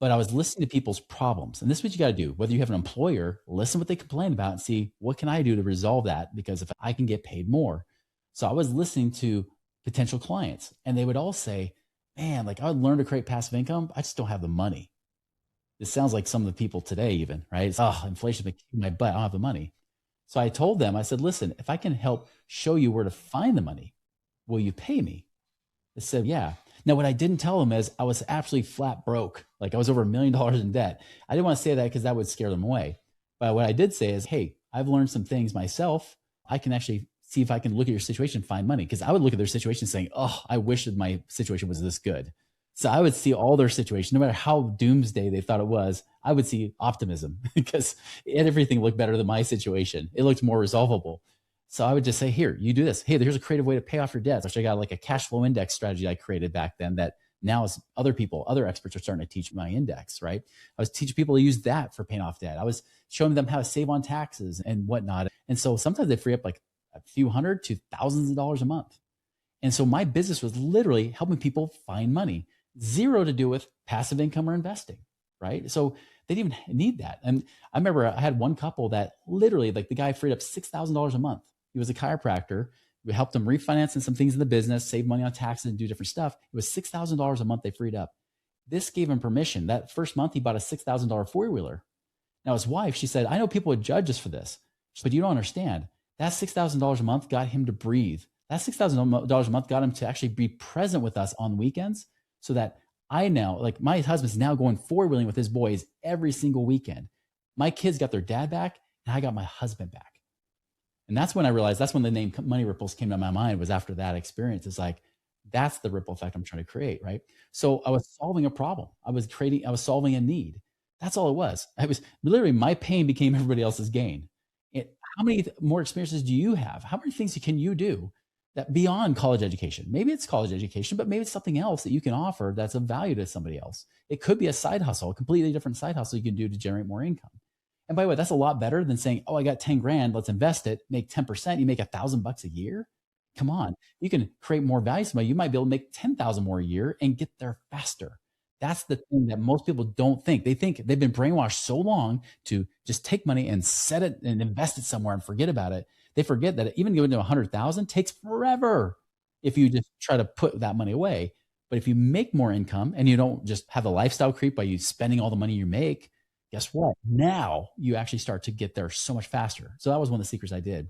but I was listening to people's problems. And this is what you got to do. Whether you have an employer, listen what they complain about and see what can I do to resolve that, because if I can get paid more. So I was listening to potential clients and they would all say, man, like I would learn to create passive income. I just don't have the money. This sounds like some of the people today even, right? It's, oh, inflation's been kicking my butt. I don't have the money. So I told them, I said, listen, if I can help show you where to find the money, will you pay me? They said, yeah. Now, what I didn't tell them is I was absolutely flat broke. Like I was over $1 million in debt. I didn't want to say that because that would scare them away. But what I did say is, hey, I've learned some things myself. I can actually see if I can look at your situation and find money. Because I would look at their situation saying, oh, I wish that my situation was this good. So I would see all their situations, no matter how doomsday they thought it was, I would see optimism because everything looked better than my situation. It looked more resolvable. So I would just say, here, you do this. Hey, here's a creative way to pay off your debts. Actually, I got like a cash flow index strategy I created back then that now is other experts are starting to teach my index, right? I was teaching people to use that for paying off debt. I was showing them how to save on taxes and whatnot. And so sometimes they free up like a few hundred to thousands of dollars a month. And so my business was literally helping people find money, zero to do with passive income or investing, right? So they didn't even need that. And I remember I had one couple that literally, like the guy freed up $6,000 a month. He was a chiropractor. We helped him refinance some things in the business, save money on taxes and do different stuff. It was $6,000 a month they freed up. This gave him permission. That first month, he bought a $6,000 four-wheeler. Now his wife, she said, I know people would judge us for this, but you don't understand. That $6,000 a month got him to breathe. That $6,000 a month got him to actually be present with us on weekends so that I now, like my husband's now going four-wheeling with his boys every single weekend. My kids got their dad back and I got my husband back. And that's when I realized, that's when the name Money Ripples came to my mind, was after that experience. It's like, that's the ripple effect I'm trying to create, right? So I was solving a problem. I was solving a need. That's all it was. I was literally, my pain became everybody else's gain. How many more experiences do you have? How many things can you do that beyond college education? Maybe it's college education, but maybe it's something else that you can offer that's of value to somebody else. It could be a side hustle, a completely different side hustle you can do to generate more income. And by the way, that's a lot better than saying, oh, I got 10 grand, let's invest it, make 10%, you make $1,000 a year. Come on, you can create more value. Somebody, you might be able to make 10,000 more a year and get there faster. That's the thing that most people don't think. They think they've been brainwashed so long to just take money and set it and invest it somewhere and forget about it. They forget that even going to 100,000 takes forever if you just try to put that money away. But if you make more income and you don't just have a lifestyle creep by you spending all the money you make, guess what? Now you actually start to get there so much faster. So that was one of the secrets I did.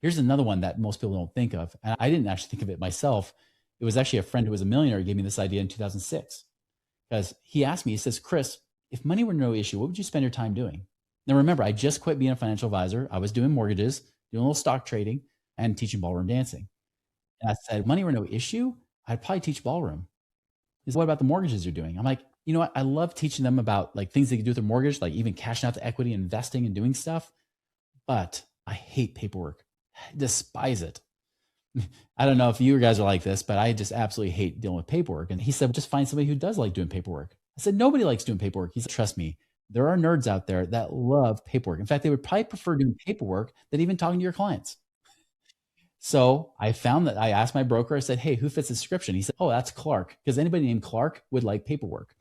Here's another one that most people don't think of. And I didn't actually think of it myself. It was actually a friend who was a millionaire who gave me this idea in 2006. Because he asked me, he says, Chris, if money were no issue, what would you spend your time doing? Now, remember, I just quit being a financial advisor. I was doing mortgages, doing a little stock trading, and teaching ballroom dancing. And I said, if money were no issue, I'd probably teach ballroom. He said, what about the mortgages you're doing? I'm like, you know what? I love teaching them about like things they can do with their mortgage, like even cashing out the equity, investing and doing stuff. But I hate paperwork. I despise it. I don't know if you guys are like this, but I just absolutely hate dealing with paperwork. And he said, just find somebody who does like doing paperwork. I said, nobody likes doing paperwork. He said, trust me, there are nerds out there that love paperwork. In fact, they would probably prefer doing paperwork than even talking to your clients. So I found that I asked my broker, I said, hey, who fits the description? He said, oh, that's Clark, because anybody named Clark would like paperwork.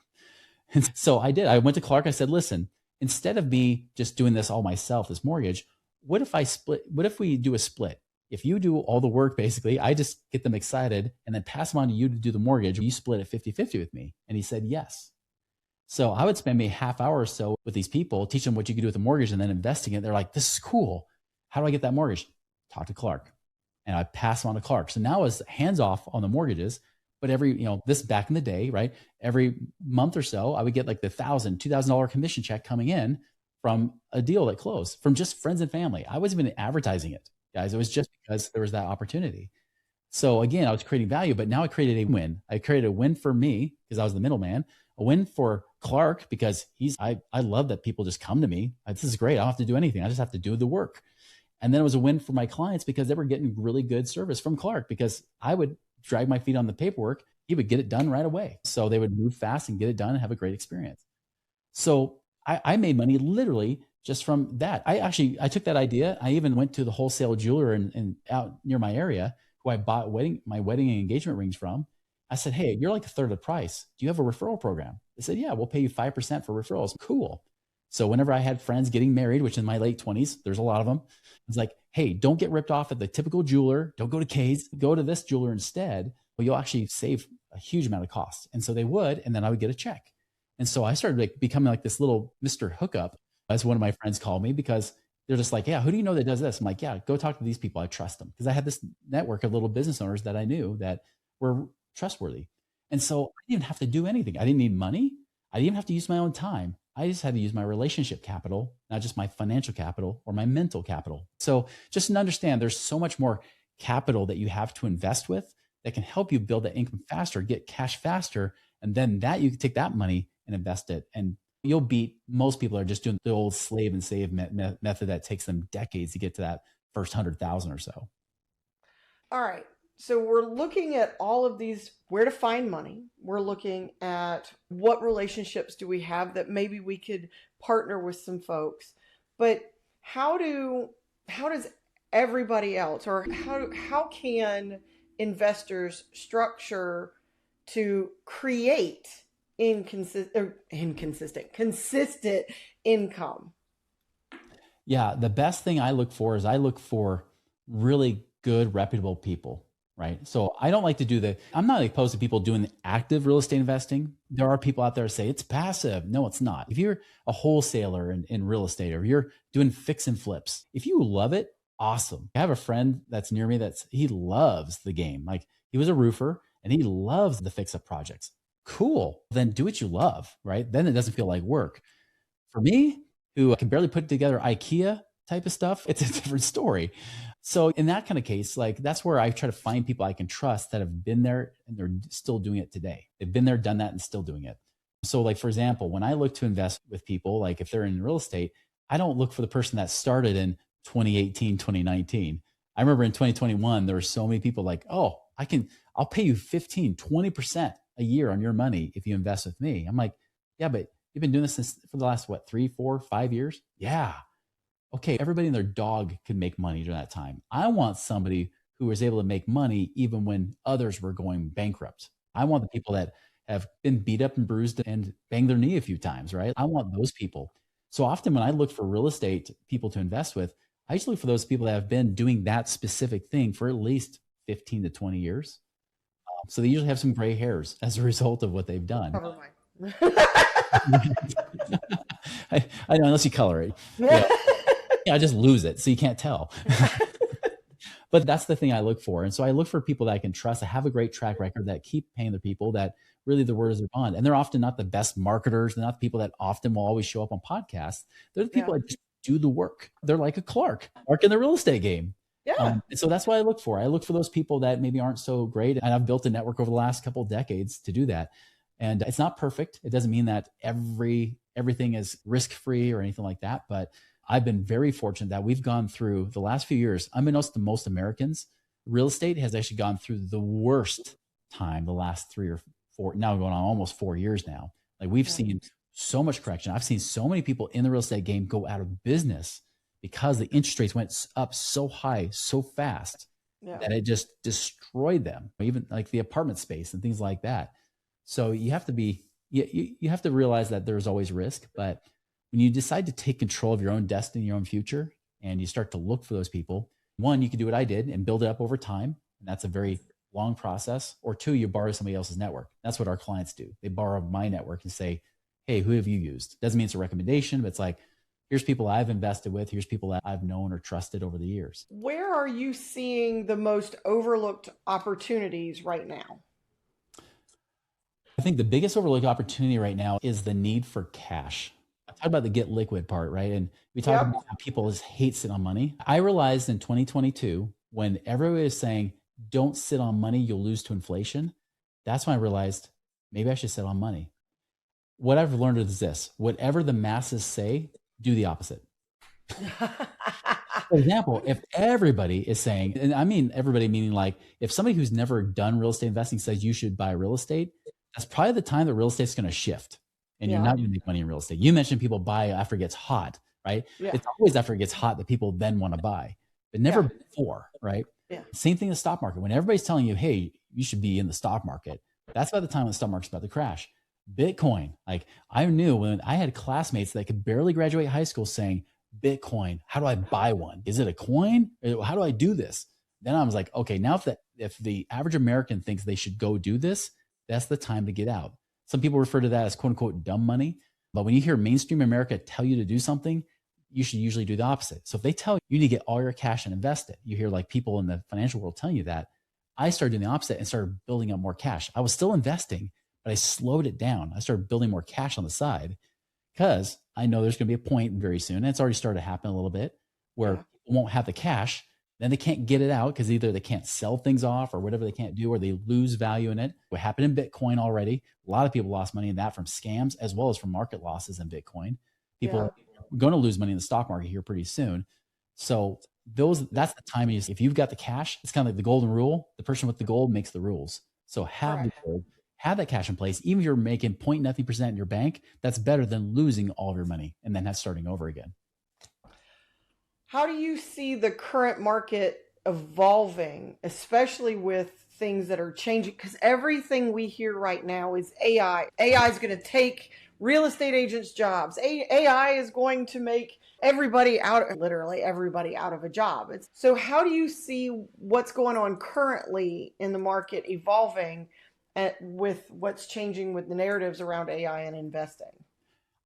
And so I did. I went to Clark. I said, listen, instead of me just doing this all myself, this mortgage, what if we do a split? If you do all the work, basically, I just get them excited and then pass them on to you to do the mortgage. You split it 50-50 with me. And he said, yes. So I would spend maybe a half hour or so with these people, teach them what you can do with the mortgage and then investing it. They're like, this is cool. How do I get that mortgage? Talk to Clark. and I pass them on to Clark. So now it's hands off on the mortgages. But this back in the day, right? Every month or so, I would get like the $2,000 commission check coming in from a deal that closed from just friends and family. I wasn't even advertising it, guys. It was just because there was that opportunity. So again, I was creating value, but now I created a win. I created a win for me because I was the middleman, a win for Clark because I love that people just come to me. This is great. I don't have to do anything. I just have to do the work. And then it was a win for my clients because they were getting really good service from Clark because I would drag my feet on the paperwork. He would get it done right away. So they would move fast and get it done and have a great experience. So I made money literally just from that. I took that idea. I even went to the wholesale jeweler and out near my area who I bought my wedding and engagement rings from. I said, hey, you're like a third of the price. Do you have a referral program? They said, yeah, we'll pay you 5% for referrals. Cool. So whenever I had friends getting married, which in my late 20s, there's a lot of them, it's like, hey, don't get ripped off at the typical jeweler. Don't go to K's, go to this jeweler instead. Well, you'll actually save a huge amount of costs. And so they would, and then I would get a check. And so I started becoming like this little Mr. Hookup, as one of my friends called me, because they're just like, yeah, who do you know that does this? I'm like, yeah, go talk to these people. I trust them. Because I had this network of little business owners that I knew that were trustworthy. And so I didn't have to do anything. I didn't need money. I didn't even have to use my own time. I just had to use my relationship capital, not just my financial capital or my mental capital. So just to understand, there's so much more capital that you have to invest with that can help you build that income faster, get cash faster. And then you can take that money and invest it. And you'll beat most people are just doing the old slave and save method that takes them decades to get to that first 100,000 or so. All right. So we're looking at all of these, where to find money. We're looking at what relationships do we have that maybe we could partner with some folks. But how does everybody else, or how can investors structure to create consistent income? Yeah, the best thing I look for really good, reputable people, right? So I don't like to do I'm not opposed to people doing the active real estate investing. There are people out there who say it's passive. No, it's not. If you're a wholesaler in real estate, or you're doing fix and flips, if you love it, awesome. I have a friend that's near me he loves the game. Like, he was a roofer and he loves the fix up projects. Cool. Then do what you love, right? Then it doesn't feel like work. For me, who can barely put together IKEA type of stuff, it's a different story. So in that kind of case, like, that's where I try to find people I can trust that have been there and they're still doing it today. They've been there, done that, and still doing it. So like, for example, when I look to invest with people, like if they're in real estate, I don't look for the person that started in 2018, 2019. I remember in 2021, there were so many people like, oh, I'll pay you 15, 20% a year on your money if you invest with me. I'm like, yeah, but you've been doing this for the last, 3, 4, 5 years? Yeah. Okay. Everybody and their dog could make money during that time. I want somebody who was able to make money even when others were going bankrupt. I want the people that have been beat up and bruised and banged their knee a few times, right? I want those people. So often when I look for real estate people to invest with, I usually look for those people that have been doing that specific thing for at least 15 to 20 years. So they usually have some gray hairs as a result of what they've done. Never mind. I know, unless you color it. Yeah. I just lose it, so you can't tell. But that's the thing I look for. And so I look for people that I can trust, that have a great track record, that keep paying their people, that really the word is their bond. And they're often not the best marketers. They're not the people that often will always show up on podcasts. They're the people that just do the work. They're like a Clark in the real estate game. Yeah. And so that's what I look for. I look for those people that maybe aren't so great. And I've built a network over the last couple of decades to do that. And it's not perfect. It doesn't mean that everything is risk-free or anything like that. But I've been very fortunate that we've gone through the last few years. Unbeknownst to most Americans, real estate has actually gone through the worst time the last 3 or 4, now going on almost 4 years now. Like, we've seen so much correction. I've seen so many people in the real estate game go out of business because the interest rates went up so high, so fast that it just destroyed them, even like the apartment space and things like that. So you have to you have to realize that there's always risk, but when you decide to take control of your own destiny, your own future, and you start to look for those people, one, you can do what I did and build it up over time. And that's a very long process. Or two, you borrow somebody else's network. That's what our clients do. They borrow my network and say, hey, who have you used? Doesn't mean it's a recommendation, but it's like, Here's people I've invested with. Here's people that I've known or trusted over the years. Where are you seeing the most overlooked opportunities right now? I think the biggest overlooked opportunity right now is the need for cash. I talked about the get liquid part, right? And we talk Yep. about how people just hate sitting on money. I realized in 2022, when everybody is saying, don't sit on money, you'll lose to inflation. That's when I realized maybe I should sit on money. What I've learned is this: whatever the masses say, do the opposite. For example, if everybody is saying, and I mean everybody meaning like if somebody who's never done real estate investing says you should buy real estate, that's probably the time that real estate's going to shift and you're Yeah. not going to make money in real estate. You mentioned people buy after it gets hot, right? Yeah. It's always after it gets hot that people then want to buy, but never Yeah. before, right? Yeah. Same thing in the stock market. When everybody's telling you, hey, you should be in the stock market, that's about the time when the stock market's about to crash. Bitcoin, like I knew when I had classmates that could barely graduate high school saying, Bitcoin, how do I buy one? Is it a coin? How do I do this? Then I was like, okay, now if the average American thinks they should go do this, that's the time to get out. Some people refer to that as quote unquote dumb money. But when you hear mainstream America tell you to do something, you should usually do the opposite. So if they tell you need to get all your cash and invest it, you hear like people in the financial world telling you that. I started doing the opposite and started building up more cash. I was still investing, but I slowed it down. I started building more cash on the side because I know there's going to be a point very soon, and it's already started to happen a little bit, where people won't have the cash. Then they can't get it out because either they can't sell things off or whatever they can't do, or they lose value in it. What happened in Bitcoin already, a lot of people lost money in that from scams as well as from market losses in Bitcoin. People are going to lose money in the stock market here pretty soon. So that's the time. If you've got the cash, it's kind of like the golden rule. The person with the gold makes the rules. So have the gold, have that cash in place. Even if you're making 0.nothing% in your bank, that's better than losing all of your money and then starting over again. How do you see the current market evolving, especially with things that are changing? Because everything we hear right now is AI. AI is going to take real estate agents' jobs. AI is going to make literally everybody out of a job. So how do you see what's going on currently in the market evolving with what's changing with the narratives around AI and investing?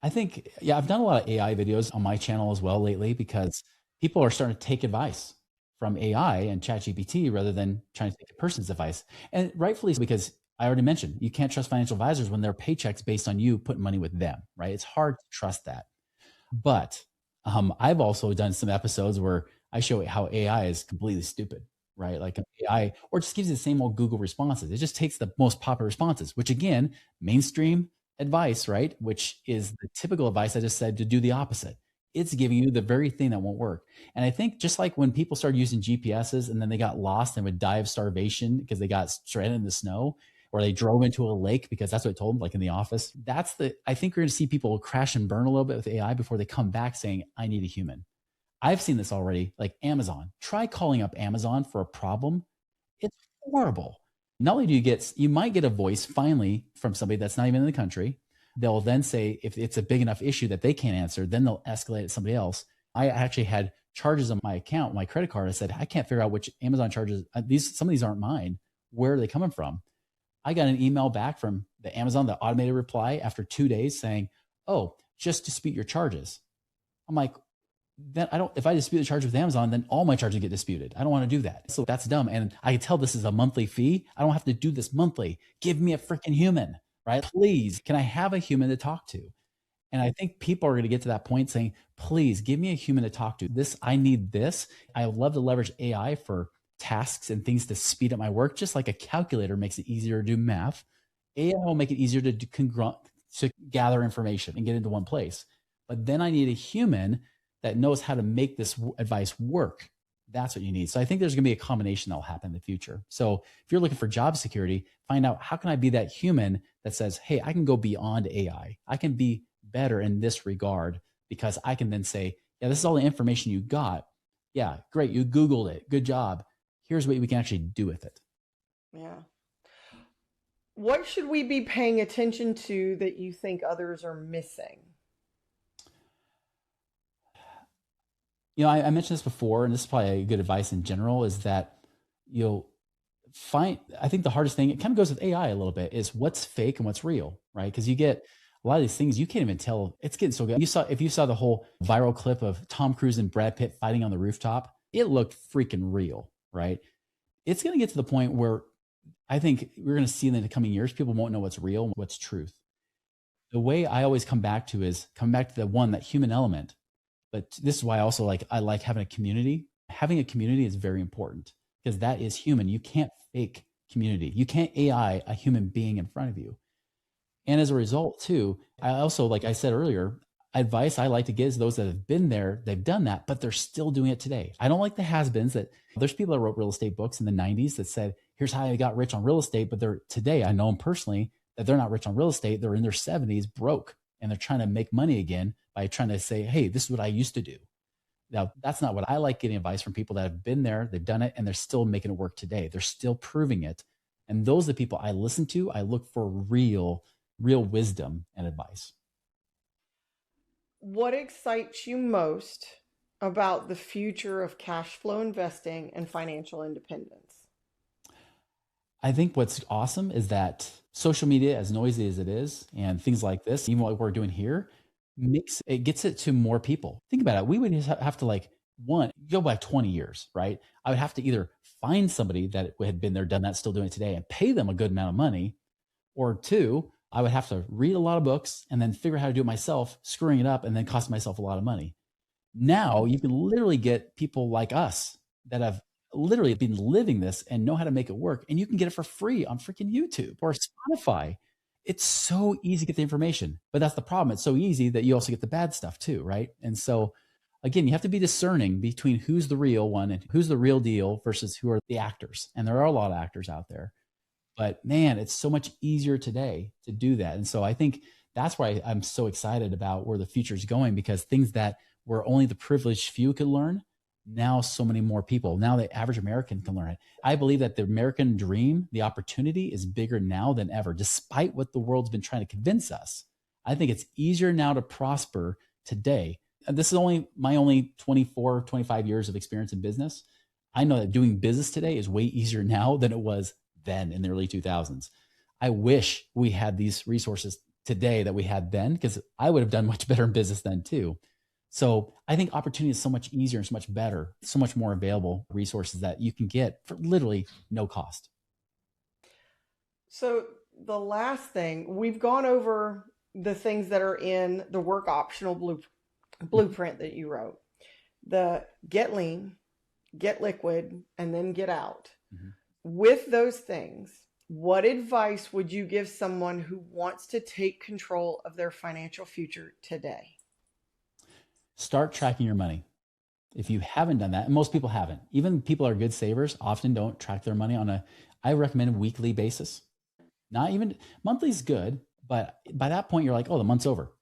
I think, I've done a lot of AI videos on my channel as well lately because people are starting to take advice from AI and ChatGPT rather than trying to take a person's advice. And rightfully, because I already mentioned, you can't trust financial advisors when their paychecks based on you putting money with them, right? It's hard to trust that. But I've also done some episodes where I show how AI is completely stupid, right? Like AI, or just gives you the same old Google responses. It just takes the most popular responses, which again, mainstream advice, right? Which is the typical advice I just said to do the opposite. It's giving you the very thing that won't work. And I think just like when people started using GPSs and then they got lost and would die of starvation because they got stranded in the snow, or they drove into a lake because that's what I told them, like in the office. I think we're going to see people crash and burn a little bit with AI before they come back saying, I need a human. I've seen this already, like Amazon. Try calling up Amazon for a problem. It's horrible. Not only do you might get a voice finally from somebody that's not even in the country. They'll then say, if it's a big enough issue that they can't answer, then they'll escalate it to somebody else. I actually had charges on my account, my credit card. I said, I can't figure out which Amazon charges. Some of these aren't mine. Where are they coming from? I got an email back from the Amazon, the automated reply after 2 days saying, oh, just dispute your charges. I'm like, then if I dispute the charge with Amazon, then all my charges get disputed. I don't want to do that. So that's dumb. And I can tell this is a monthly fee. I don't have to do this monthly. Give me a freaking human, right? Please, can I have a human to talk to? And I think people are going to get to that point saying, please give me a human to talk to. I need this. I would love to leverage AI for tasks and things to speed up my work, just like a calculator makes it easier to do math. AI will make it easier to gather information and get into one place. But then I need a human that knows how to make this advice work. That's what you need. So I think there's going to be a combination that will happen in the future. So if you're looking for job security, find out how can I be that human that says, hey, I can go beyond AI. I can be better in this regard because I can then say, yeah, this is all the information you got. Yeah, great. You Googled it. Good job. Here's what we can actually do with it. Yeah. What should we be paying attention to that you think others are missing? I mentioned this before, and this is probably a good advice in general, is that I think the hardest thing, it kind of goes with AI a little bit, is what's fake and what's real, right? Because you get a lot of these things you can't even tell. It's getting so good. If you saw the whole viral clip of Tom Cruise and Brad Pitt fighting on the rooftop, it looked freaking real, right? It's going to get to the point where I think we're going to see in the coming years, people won't know what's real and what's truth. The way I always come back to that human element. But this is why I like having a community. Having a community is very important because that is human. You can't fake community. You can't AI a human being in front of you. And as a result too, I also, like I said earlier, advice I like to give is those that have been there, they've done that, but they're still doing it today. I don't like the has-beens that there's people that wrote real estate books in the 90s that said, here's how I got rich on real estate. But today, I know them personally that they're not rich on real estate. They're in their 70s broke and they're trying to make money again by trying to say, hey, this is what I used to do. Now, that's not what I like getting advice from people that have been there, they've done it, and they're still making it work today. They're still proving it. And those are the people I listen to. I look for real wisdom and advice. What excites you most about the future of cash flow investing and financial independence? I think what's awesome is that social media, as noisy as it is, and things like this, even what we're doing here, gets it to more people. Think about it. We would just have to go back 20 years, right? I would have to either find somebody that had been there, done that, still doing it today, and pay them a good amount of money, or two, I would have to read a lot of books and then figure out how to do it myself, screwing it up, and then cost myself a lot of money. Now you can literally get people like us that have literally been living this and know how to make it work. And you can get it for free on freaking YouTube or Spotify. It's so easy to get the information, but that's the problem. It's so easy that you also get the bad stuff too, right? And so again, you have to be discerning between who's the real one and who's the real deal versus who are the actors. And there are a lot of actors out there. But man, it's so much easier today to do that. And so I think that's why I'm so excited about where the future is going, because things that were only the privileged few could learn, now so many more people, now the average American can learn it. I believe that the American dream, the opportunity is bigger now than ever, despite what the world's been trying to convince us. I think it's easier now to prosper today. And this is my only 24, 25 years of experience in business. I know that doing business today is way easier now than it was then in the early 2000s. I wish we had these resources today that we had then, because I would have done much better in business then too. So I think opportunity is so much easier and so much better, so much more available resources that you can get for literally no cost. So the last thing, we've gone over the things that are in the work optional blueprint that you wrote. The get lean, get liquid, and then get out. Mm-hmm. With those things, what advice would you give someone who wants to take control of their financial future today? Start tracking your money. If you haven't done that, and most people haven't, even people who are good savers often don't track their money I recommend a weekly basis. Not even monthly is good, but by that point you're like, oh, the month's over.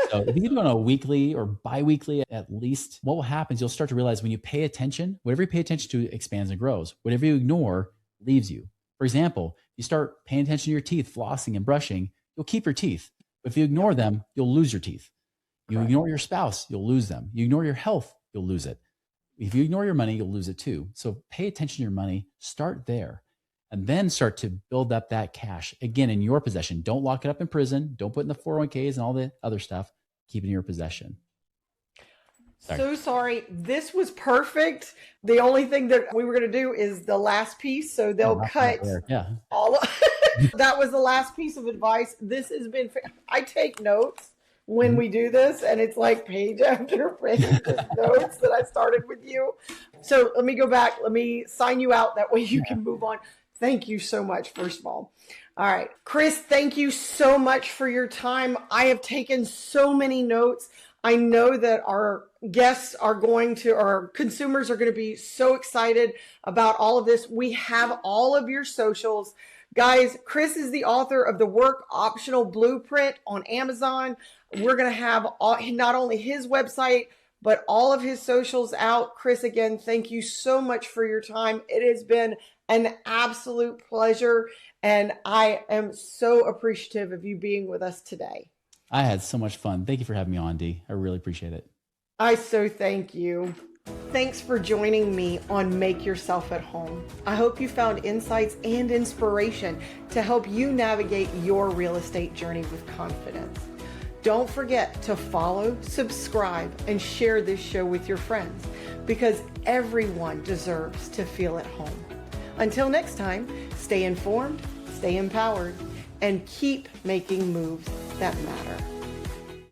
So if you do it on a weekly or bi-weekly at least, what will happen is you'll start to realize when you pay attention, whatever you pay attention to expands and grows. Whatever you ignore leaves you. For example, you start paying attention to your teeth, flossing and brushing, you'll keep your teeth. But if you ignore them, you'll lose your teeth. You ignore your spouse, you'll lose them. You ignore your health, you'll lose it. If you ignore your money, you'll lose it too. So pay attention to your money, start there, and then start to build up that cash again in your possession. Don't lock it up in prison. Don't put it in the 401ks and all the other stuff. Keep it in your possession. So sorry. This was perfect. The only thing that we were going to do is the last piece. So they'll cut all of that was the last piece of advice. This has been, I take notes when we do this, and it's like page after page of notes that I started with you. So let me go back. Let me sign you out. That way you can move on. Thank you so much, first of all. All right, Chris, thank you so much for your time. I have taken so many notes. I know that our guests are our consumers are going to be so excited about all of this. We have all of your socials. Guys, Chris is the author of the Work Optional Blueprint on Amazon. We're going to have not only his website, but all of his socials out. Chris, again, thank you so much for your time. It has been an absolute pleasure, and I am so appreciative of you being with us today. I had so much fun. Thank you for having me on, Dee. I really appreciate it. I so thank you. thanks for joining me on Make Yourself at Home. I hope you found insights and inspiration to help you navigate your real estate journey with confidence. Don't forget to follow, subscribe, and share this show with your friends, because everyone deserves to feel at home. Until next time, stay informed, stay empowered, and keep making moves that matter.